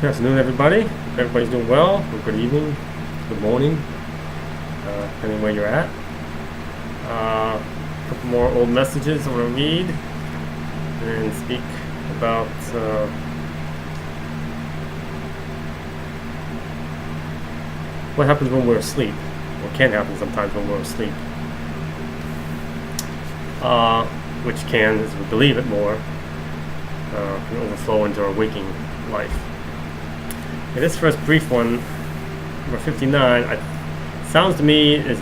Good afternoon, everybody. Hope everybody's doing well. Or good evening, good morning, depending where you're at. A couple more old messages I want to read and speak about what happens when we're asleep, or can happen sometimes when we're asleep, which can, as we believe it more, can overflow into our waking life. Okay, this first brief one, number 59, sounds to me and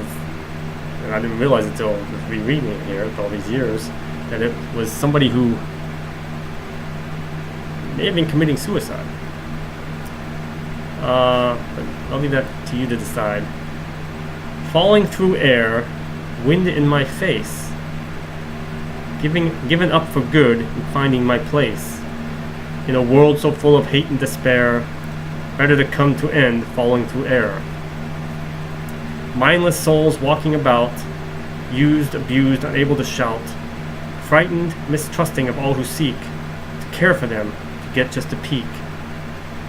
I didn't realize until rereading it here for all these years, that it was somebody who may have been committing suicide. But I'll leave that to you to decide. Falling through air, wind in my face, given up for good and finding my place. In a world so full of hate and despair, better to come to end falling through air. Mindless souls walking about, used, abused, unable to shout, frightened, mistrusting of all who seek to care for them, to get just a peek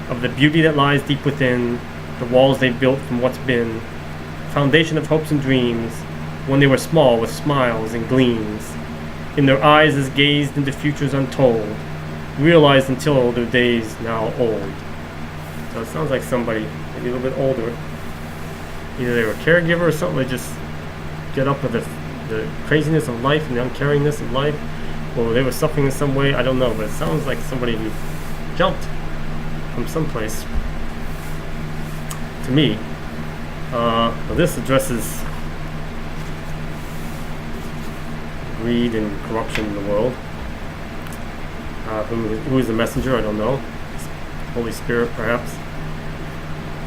of the beauty that lies deep within, the walls they built from what's been, foundation of hopes and dreams, when they were small with smiles and gleams, in their eyes as gazed into futures untold, realized until their days now old. So it sounds like somebody maybe a little bit older. Either they were a caregiver or something, they just get up with the craziness of life and the uncaringness of life, or they were suffering in some way, I don't know, but it sounds like somebody who jumped from someplace. To me, well, this addresses greed and corruption in the world. Who is the messenger? I don't know. Holy Spirit, perhaps.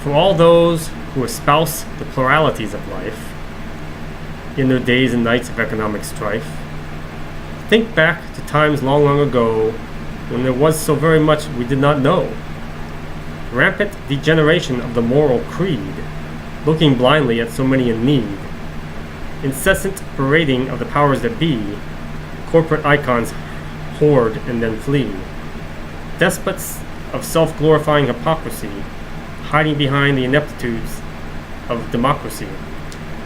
For all those who espouse the pluralities of life in their days and nights of economic strife, think back to times long, long ago when there was so very much we did not know. Rampant degeneration of the moral creed, looking blindly at so many in need. Incessant parading of the powers that be, corporate icons hoard and then flee. Despots of self-glorifying hypocrisy, hiding behind the ineptitudes of democracy.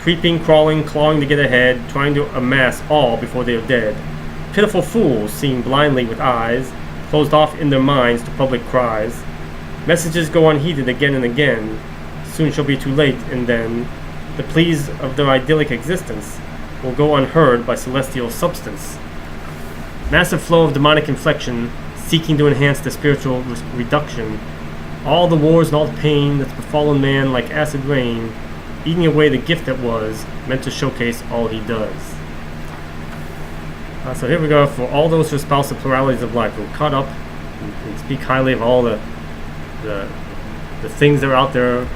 Creeping, crawling, clawing to get ahead, trying to amass all before they are dead. Pitiful fools seeing blindly with eyes, closed off in their minds to public cries. Messages go unheeded again and again, soon shall be too late, and then the pleas of their idyllic existence will go unheard by celestial substance. Massive flow of demonic inflection, seeking to enhance the spiritual reduction. All the wars and all the pain that's befallen man like acid rain, eating away the gift that was, meant to showcase all he does. So here we go, for all those who espouse the pluralities of life, who are caught up and speak highly of all the things that are out there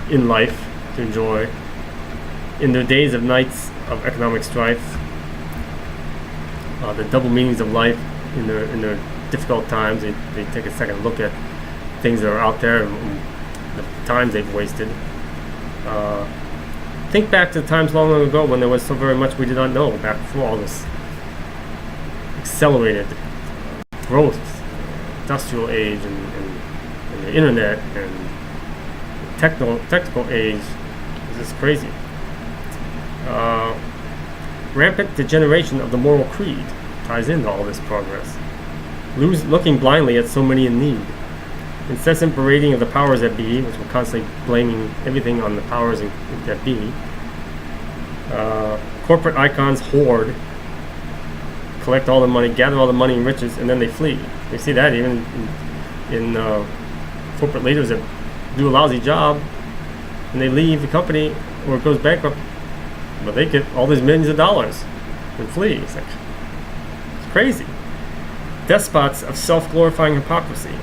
in life to enjoy, in their days of nights of economic strife, the double meanings of life in their difficult times. They take a second look at things that are out there and the times they've wasted. Think back to the times long, long ago when there was so very much we did not know, back before all this accelerated growth, industrial age and the internet and technical age. This is crazy. Rampant degeneration of the moral creed ties into all this progress. Looking blindly at so many in need. Incessant berating of the powers that be, which we're constantly blaming everything on the powers that be. Corporate icons hoard, collect all the money, gather all the money and riches, and then they flee. We see that even in corporate leaders that do a lousy job, and they leave the company or it goes bankrupt, but they get all these millions of dollars and flee. It's crazy. Despots of self-glorifying hypocrisy.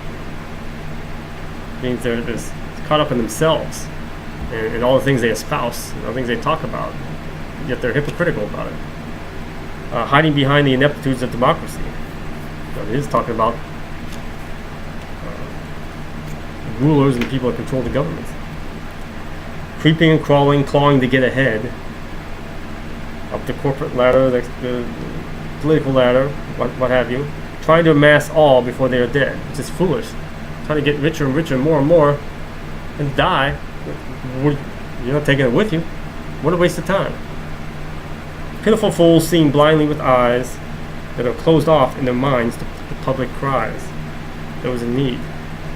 Means they're just caught up in themselves and all the things they espouse, and all the things they talk about, yet they're hypocritical about it. Hiding behind the ineptitudes of democracy. It is talking about rulers and people that control the governments. Creeping and crawling, clawing to get ahead up the corporate ladder, the political ladder, what have you, trying to amass all before they are dead, which is foolish. try to get richer and richer and more, and die. You're not taking it with you. What a waste of time. Pitiful fools seeing blindly with eyes that are closed off in their minds to the public cries. Those in need.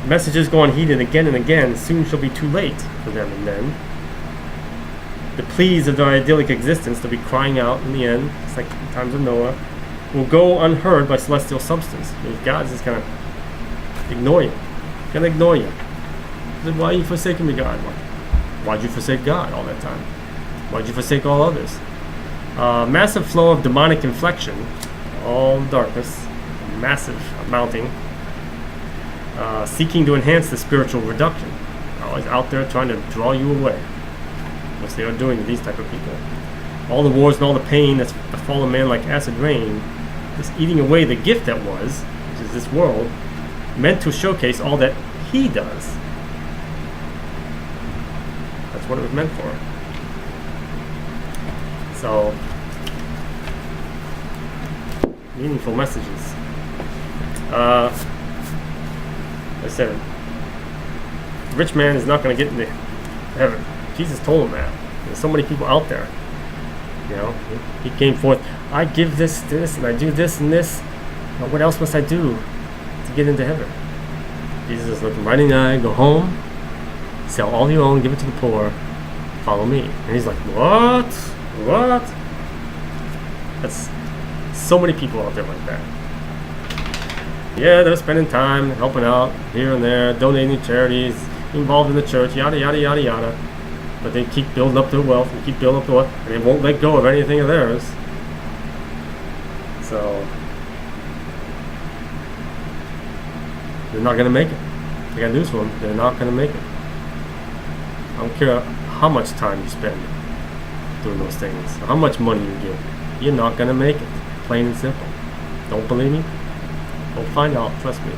Messages go unheeded again and again. Soon shall be too late for them and then. The pleas of their idyllic existence they'll be crying out in the end, it's like in times of Noah, will go unheard by celestial substance. God's just gonna ignore you. Gonna ignore you. Then why are you forsaking me, God? Why'd you forsake God all that time? Why'd you forsake all others? Massive flow of demonic inflection, all darkness, massive mounting, seeking to enhance the spiritual reduction. Always out there trying to draw you away. Which they are doing to these type of people. All the wars and all the pain that's befallen man like acid rain, just eating away the gift that was, which is this world, meant to showcase all that he does. That's what it was meant for. So, meaningful messages. I said, the rich man is not going to get into heaven. Jesus told him that. There's so many people out there. You know, he came forth, I give this, and I do this and this. Now what else must I do to get into heaven? Jesus is looking right in the eye, go home, sell all you own, give it to the poor, follow me. And he's like, what? What? That's so many people out there like that. Yeah, they're spending time helping out here and there, donating to charities, involved in the church, yada, yada, yada, yada. But they keep building up their wealth and keep building up their wealth, and they won't let go of anything of theirs. So they're not going to make it. I got news for them. They're not going to make it. I don't care how much time you spend doing those things, or how much money you give. You're not going to make it. Plain and simple. Don't believe me? Go find out. Trust me.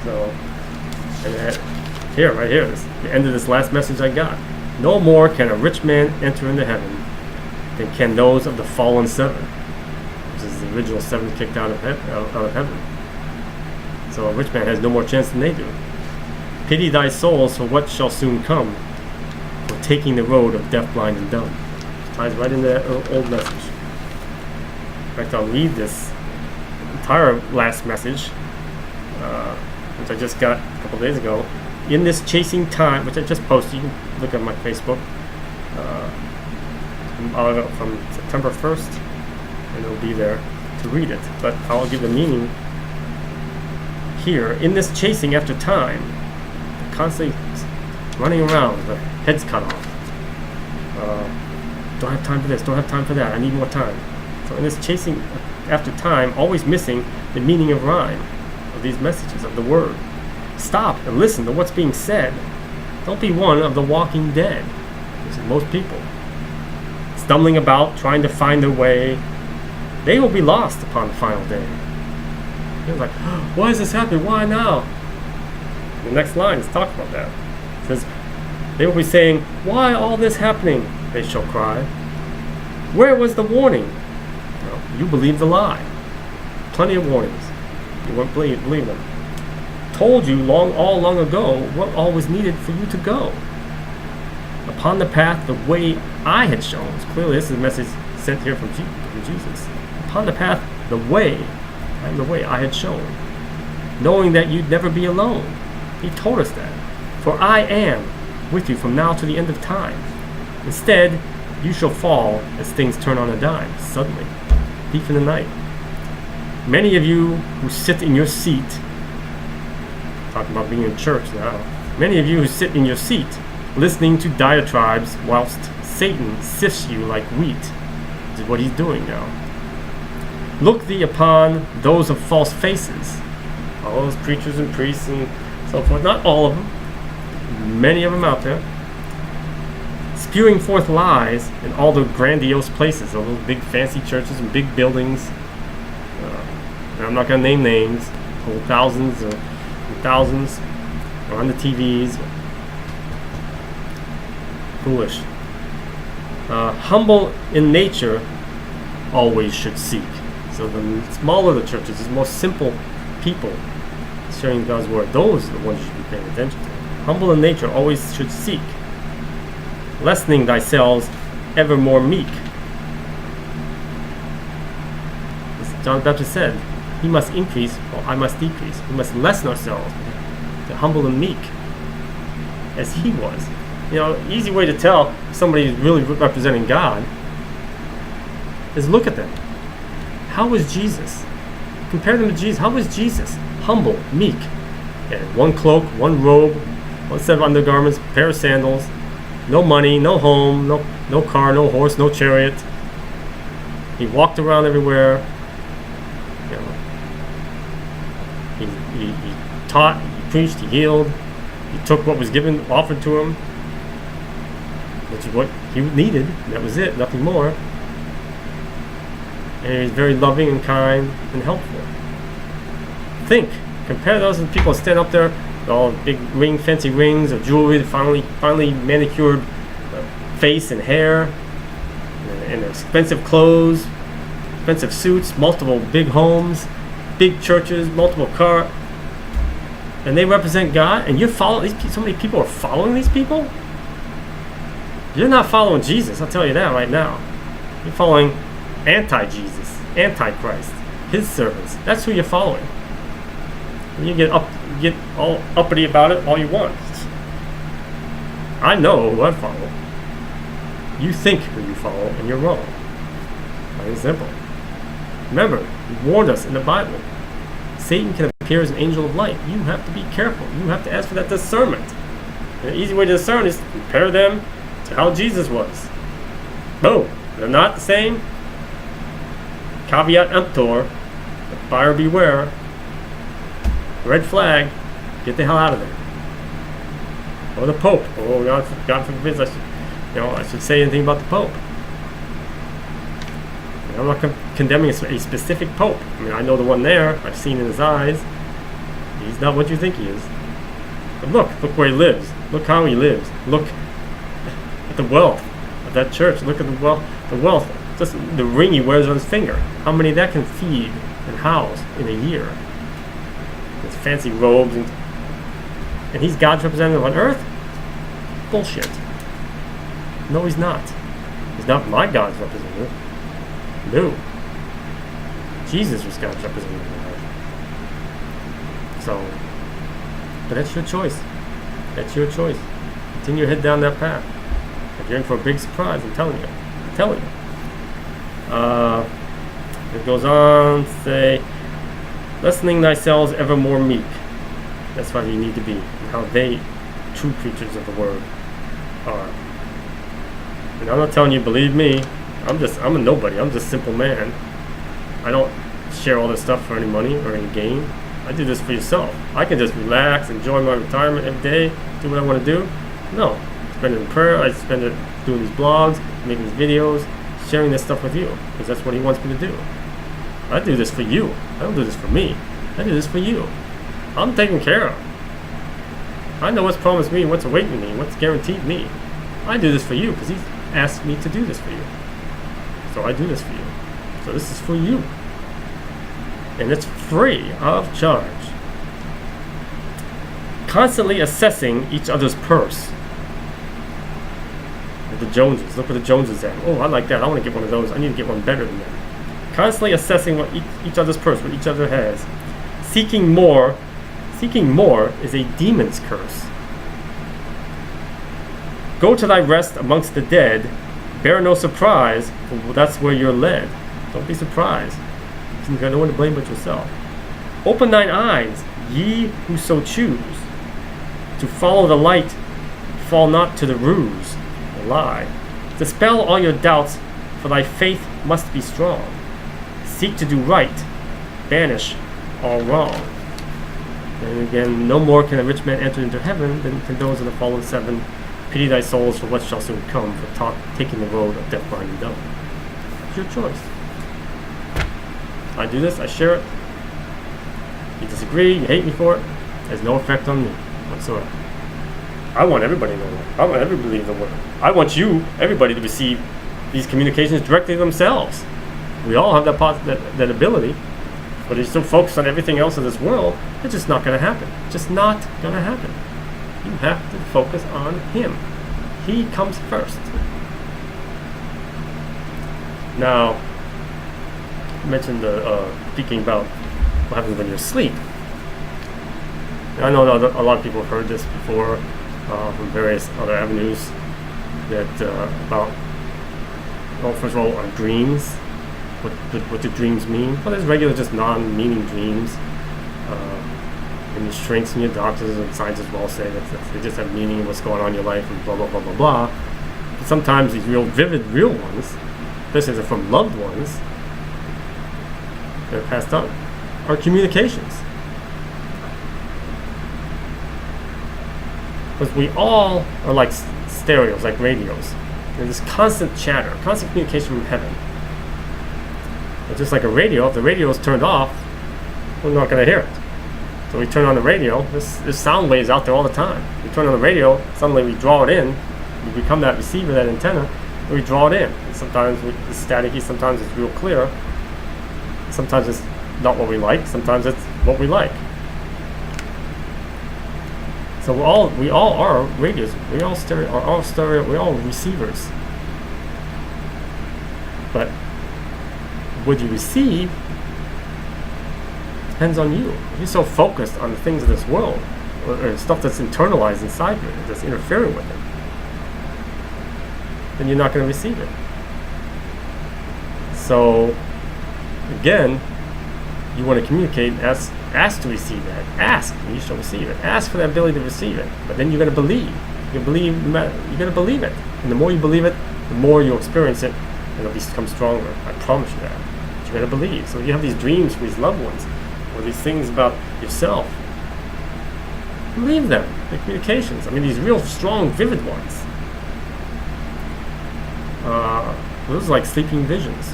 So, and here, right here, this, the end of this last message I got. No more can a rich man enter into heaven than can those of the fallen seven, which is the original seven kicked out of heaven. So a rich man has no more chance than they do. Pity thy souls for what shall soon come, for taking the road of deaf, blind, and dumb. It ties right into that old message. In fact, I'll read this entire last message, which I just got a couple days ago. In this chasing time, which I just posted, you can look at my Facebook, from September 1st, and it'll be there to read it. But I'll give the meaning here. In this chasing after time, constantly running around, the head's cut off. Don't have time for this, don't have time for that, I need more time. So in this chasing after time, always missing the meaning of rhyme, of these messages, of the word. Stop and listen to what's being said. Don't be one of the walking dead, which is most people. Stumbling about, trying to find their way. They will be lost upon the final day. You're like, why is this happening? Why now? The next line is talking about that. It says, they will be saying, why all this happening? They shall cry. Where was the warning? Well, you believed the lie. Plenty of warnings. You won't believe them. Told you all long ago what all was needed for you to go. Upon the path, the way I had shown. So clearly this is a message sent here from Jesus. Upon the path, the way, I am the way I had shown. Knowing that you'd never be alone. He told us that. For I am with you from now to the end of time. Instead, you shall fall as things turn on a dime, suddenly, deep in the night. Many of you who sit in your seat, talking about being in church now, many of you who sit in your seat, listening to diatribes whilst Satan sifts you like wheat, which is what he's doing now. Look thee upon those of false faces, all those preachers and priests and so forth, not all of them, many of them out there, spewing forth lies in all the grandiose places, all those big fancy churches and big buildings. And I'm not going to name names, hold thousands or thousands, or on the TVs. Foolish. Humble in nature always should seek. So the smaller the churches, the more simple people, sharing God's word. Those are the ones you should be paying attention to. Humble in nature always should seek, lessening thyself ever more meek. As John the Baptist said, he must increase while I must decrease. We must lessen ourselves to humble and meek as he was. Easy way to tell somebody is really representing God is look at them. How was Jesus? Compare them to Jesus. How was Jesus? Humble, meek. He had one cloak, one robe, one set of undergarments, a pair of sandals, no money, no home, no car, no horse, no chariot. He walked around everywhere. He taught, he preached, he healed. He took what was offered to him, which is what he needed. And that was it, nothing more. And he was very loving and kind and helpful. Compare those to the people that stand up there with all big fancy rings of jewelry, finely manicured face and hair, and expensive clothes, expensive suits, multiple big homes, big churches, multiple cars. And they represent God, and you're following so many people are following these people. You're not following Jesus, I'll tell you that right now. You're following anti-Jesus, anti-Christ, his servants. That's who you're following. And you get all uppity about it all you want. I know who I follow. You think who you follow, and you're wrong. Plain and simple. Remember, he warned us in the Bible. Satan can appear as an angel of light. You have to be careful. You have to ask for that discernment. And an easy way to discern is to compare them to how Jesus was. Boom. They're not the same. Caveat emptor. Buyer beware. Red flag. Get the hell out of there. Or the Pope. Oh, God forbid I should say anything about the Pope. I'm not condemning a specific pope. I know the one there. I've seen in his eyes. He's not what you think he is. But look where he lives. Look how he lives. Look at the wealth of that church. Look at the wealth. Just the ring he wears on his finger. How many that can feed and house in a year. His fancy robes. And he's God's representative on earth? Bullshit. No, he's not. He's not my God's representative. No. Jesus was God's representative on earth. So, but that's your choice. That's your choice. Continue to head down that path. If you're in for a big surprise, I'm telling you. It goes on to say, lessening thyself ever more meek. That's how you need to be. And how they, true preachers of the word, are. And I'm not telling you, believe me, I'm a nobody. I'm just a simple man. I don't share all this stuff for any money or any gain. I do this for yourself. I can just relax, enjoy my retirement every day, do what I want to do. No. Spend it in prayer. I spend it doing these blogs, making these videos, sharing this stuff with you, because that's what he wants me to do. I do this for you. I don't do this for me. I do this for you. I'm taken care of. I know what's promised me, what's awaiting me, what's guaranteed me. I do this for you because he's asked me to do this for you. So I do this for you. So this is for you. And it's free of charge. Constantly assessing each other's purse. The Joneses. Look what the Joneses have. Oh, I like that. I want to get one of those. I need to get one better than that. Constantly assessing what each other's purse, what each other has. Seeking more is a demon's curse. Go to thy rest amongst the dead. Bear no surprise, for that's where you're led. Don't be surprised. You've got no one to blame but yourself. Open thine eyes, ye who so choose. To follow the light, fall not to the ruse, the lie. Dispel all your doubts, for thy faith must be strong. Seek to do right, banish all wrong. And again, no more can a rich man enter into heaven than can those in the fallen seven. Pity thy souls for what shall soon come, for taking the road of death, blind, and dumb. It's your choice. I do this, I share it. You disagree, you hate me for it. It has no effect on me whatsoever. I want everybody to know that. I want everybody to believe the word. I want everybody to receive these communications directly themselves. We all have that ability. But if you're so focused on everything else in this world, it's just not going to happen. Just not going to happen. You have to focus on Him. He comes first. Now, I mentioned speaking about what happens when you're asleep. I know that a lot of people have heard this before from various other avenues that about, well, first of all, our dreams. What do dreams mean? Well, there's regular, just non-meaning dreams. And your shrinks and your doctors and scientists will all say that they just have meaning in what's going on in your life and blah, blah, blah, blah, blah. But sometimes these real vivid, real ones, especially if they're from loved ones that are passed on, are communications. Because we all are like stereos, like radios. There's this constant chatter, constant communication from heaven. But just like a radio, if the radio is turned off, we're not going to hear it. So we turn on the radio, there's sound waves out there all the time. We turn on the radio, suddenly we draw it in, we become that receiver, that antenna, and we draw it in. And sometimes it's staticky, sometimes it's real clear, sometimes it's not what we like, sometimes it's what we like. So we all are radios, we all stereo, we all receivers. But what you receive depends on you. If you're so focused on the things of this world, or stuff that's internalized inside you, that's interfering with it, then you're not going to receive it. So, again, you want to communicate, ask to receive that. Ask, and you shall receive it. Ask for the ability to receive it. But then you're going to believe. You're going to believe it. And the more you believe it, the more you'll experience it, and it'll become stronger. I promise you that. But you're going to believe. So you have these dreams for these loved ones, or these things about yourself. Believe them. The communications. I mean, these real strong, vivid ones. Those are like sleeping visions.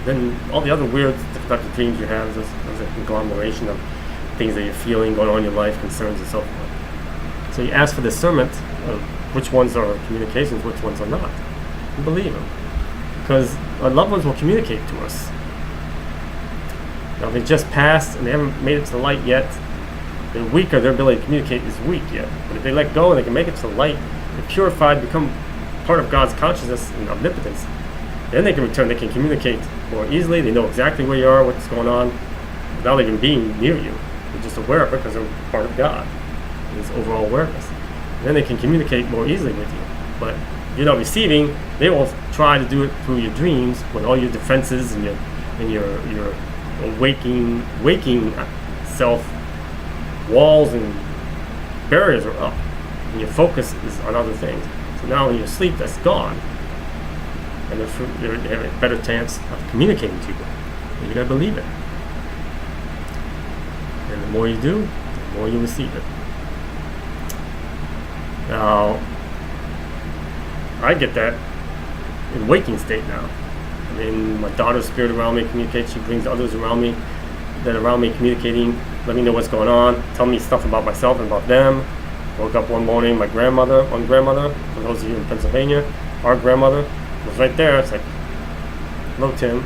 Then all the other weird different types of dreams you have, there's a conglomeration of things that you're feeling, going on in your life, concerns, and so forth. So you ask for discernment of which ones are communications, which ones are not. And believe them. Because our loved ones will communicate to us. Now, if they just passed and they haven't made it to the light yet, they're weaker, their ability to communicate is weak yet. But if they let go and they can make it to the light, they're purified, become part of God's consciousness and omnipotence, then they can return, they can communicate more easily, they know exactly where you are, what's going on, without even being near you. They're just aware of it because they're part of God, His overall awareness. And then they can communicate more easily with you. But if you're not receiving, they will try to do it through your dreams with all your defenses and your waking self. Walls and barriers are up, and your focus is on other things. So now when you're asleep, that's gone. And they have a better chance of communicating to you. And you gotta believe it. And the more you do, the more you receive it. Now, I get that in waking state now. I mean, my daughter's spirit around me communicates. She brings others around me that are around me communicating, let me know what's going on, tell me stuff about myself and about them. Woke up one morning, one grandmother, for those of you in Pennsylvania, our grandmother was right there. It's like, hello, Tim.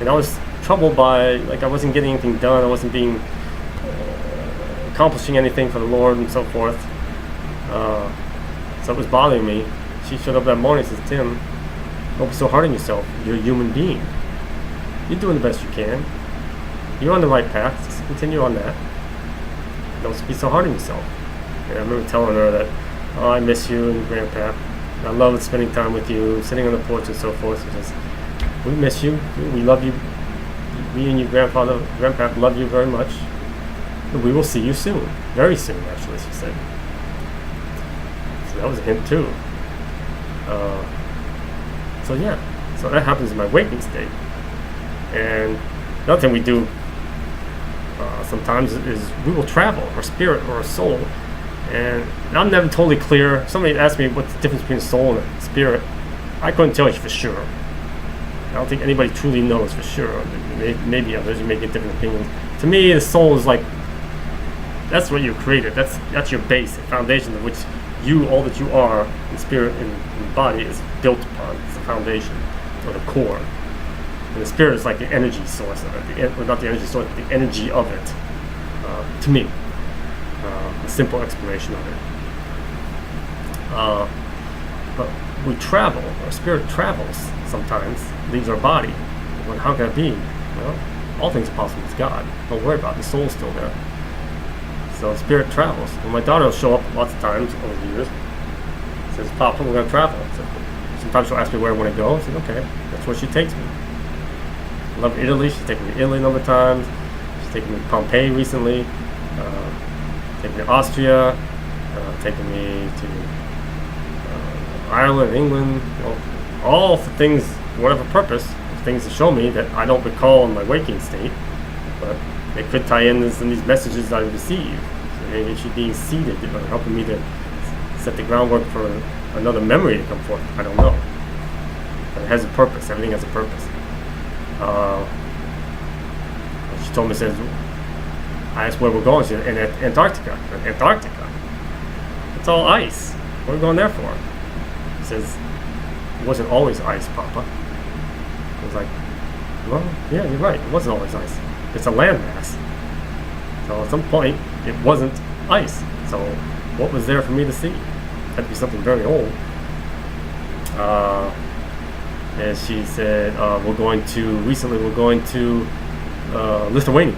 And I was troubled by, like, I wasn't getting anything done. I wasn't accomplishing anything for the Lord and so forth. So it was bothering me. She showed up that morning and says, Tim, don't be so hard on yourself. You're a human being. You're doing the best you can. You're on the right path. Just continue on that. Don't be so hard on yourself. And I remember telling her that, oh, I miss you and Grandpa. I love spending time with you, sitting on the porch and so forth. She says, we miss you. We love you. Me and your Grandpa love you very much. And we will see you soon. Very soon, actually, she said. So that was a hint, too. So yeah. So that happens in my waking state. And another thing we do sometimes is we will travel, our spirit or our soul, and I'm never totally clear. Somebody asked me what's the difference between soul and spirit. I couldn't tell you for sure. I don't think anybody truly knows for sure. Maybe others, you may get different opinions. To me, the soul is like, that's what you created. That's your base, the foundation of which you, all that you are, in spirit and body, is built upon. It's the foundation, or the core. And the spirit is like the energy source of it, not the energy source, but the energy of it. To me, a simple explanation of it. But we travel. Our spirit travels sometimes, leaves our body. Well, how can it be? Well, all things are possible with God. Don't worry about it. The soul's still there. So the spirit travels. Well, my daughter will show up lots of times over the years. Says, Papa, we're going to travel. So sometimes she'll ask me where I want to go. I said, okay, that's where she takes me. I love Italy. She's taken me to Italy a number of times. She's taken me to Pompeii recently. Taken me to Austria. Taken me to Ireland, England. All for things, whatever purpose, things to show me that I don't recall in my waking state, but they could tie in these messages I receive. So maybe she's being seeded or helping me to set the groundwork for another memory to come forth. I don't know. But it has a purpose. Everything has a purpose. She told me, says, I asked where we're going. She said, in Antarctica. Antarctica? It's all ice. What are we going there for? She says, it wasn't always ice, Papa. I was like, well, yeah, you're right. It wasn't always ice. It's a landmass. So at some point, it wasn't ice. So what was there for me to see? It had to be something very old. And she said, we're going to Lithuania.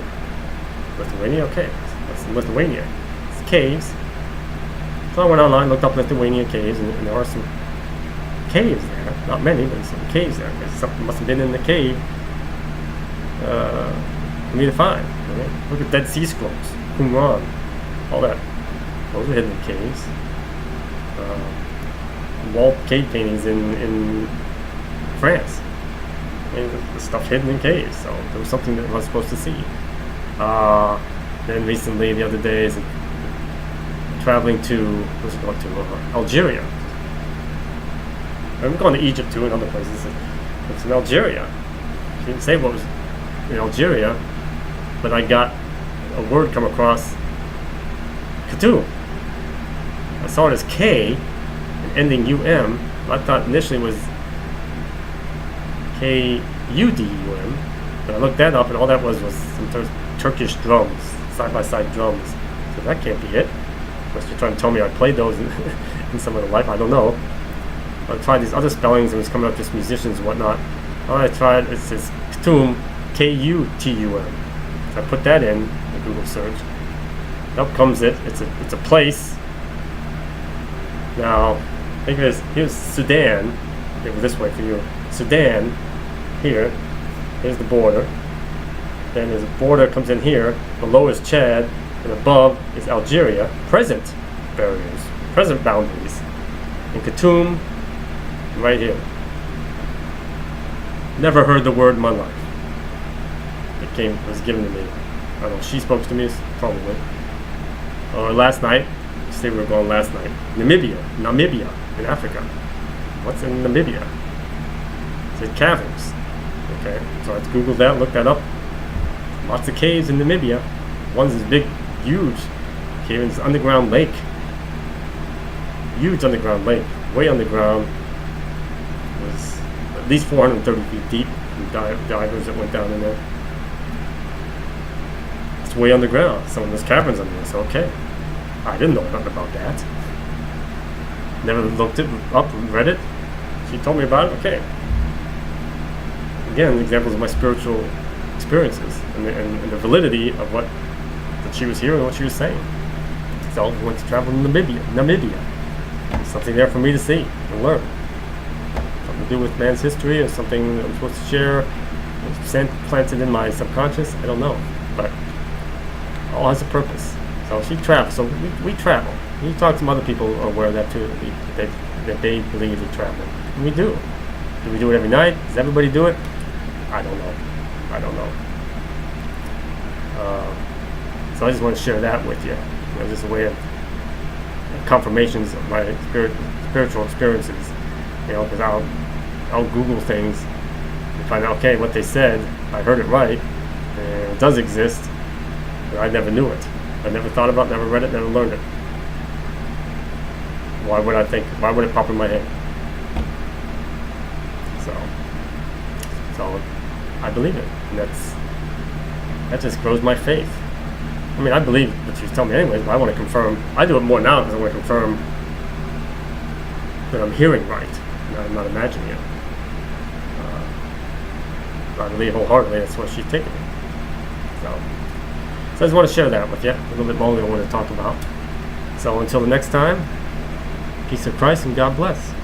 Lithuania? Okay. That's in Lithuania. It's caves. So I went online, looked up Lithuania caves, and there are some caves there. Not many, but some caves there. Something must have been in the cave for me to find. Right? Look at Dead Sea Scrolls, Qumran, all that. Those are hidden in caves. Wall cave paintings in France. I mean, the stuff hidden in caves. So there was something that I was supposed to see. Then recently, the other day, is traveling to Algeria. I'm going to Egypt too and other places. It's in Algeria. She didn't say what was in Algeria, but I got a word come across, Khartoum. I saw it as K and ending UM. I thought initially it was KUDUM, but I looked that up and all that was some Turkish drums, side-by-side drums. So that can't be it. Unless you're trying to tell me I played those in some other life, I don't know. I tried these other spellings and it was coming up just musicians and whatnot. I tried, it says Khartoum, Kutum. So I put that in the Google search. Up comes it. It's a place. Now, think of it as, here's Sudan. It was this way for you. Sudan, here. Here's the border. Then there's a border comes in here. Below is Chad, and above is Algeria. Present barriers, present boundaries. And Khartoum, right here. Never heard the word in my life. It was given to me. I don't know. She spoke to me, probably. Or last night. Say we were going last night. Namibia in Africa. What's in Namibia? It said caverns. Okay, so I googled that, looked that up. Lots of caves in Namibia. One's this big, huge cave in this underground lake. Huge underground lake, way underground. It was at least 430 feet deep. And divers that went down in there. It's way underground. Some of those caverns under there. So okay, I didn't know nothing about that. Never looked it up, read it. She told me about it. Okay. Again, examples of my spiritual experiences and the validity of what that she was hearing and what she was saying. So I went to travel to Namibia. Something there for me to see and learn. Something to do with man's history or something that I'm supposed to share. Planted in my subconscious. I don't know, but all has a purpose. So she travels. So we travel. You talk to some other people who are aware of that too. That they believe we travel. And we do. Do we do it every night? Does everybody do it? I don't know. So I just want to share that with you. Just a way of confirmations of my spiritual experiences. Because I'll Google things and find out, okay, what they said, I heard it right, and it does exist, but I never knew it. I never thought about it, never read it, never learned it. Why would I think? Why would it pop in my head? So I believe it, and that just grows my faith. I mean, I believe what she's telling me anyways, but I want to confirm. I do it more now because I want to confirm that I'm hearing right, and I'm not imagining it. I believe wholeheartedly that's what she's taking me. So I just want to share that with you. A little bit more than I want to talk about. So until the next time, peace of Christ and God bless.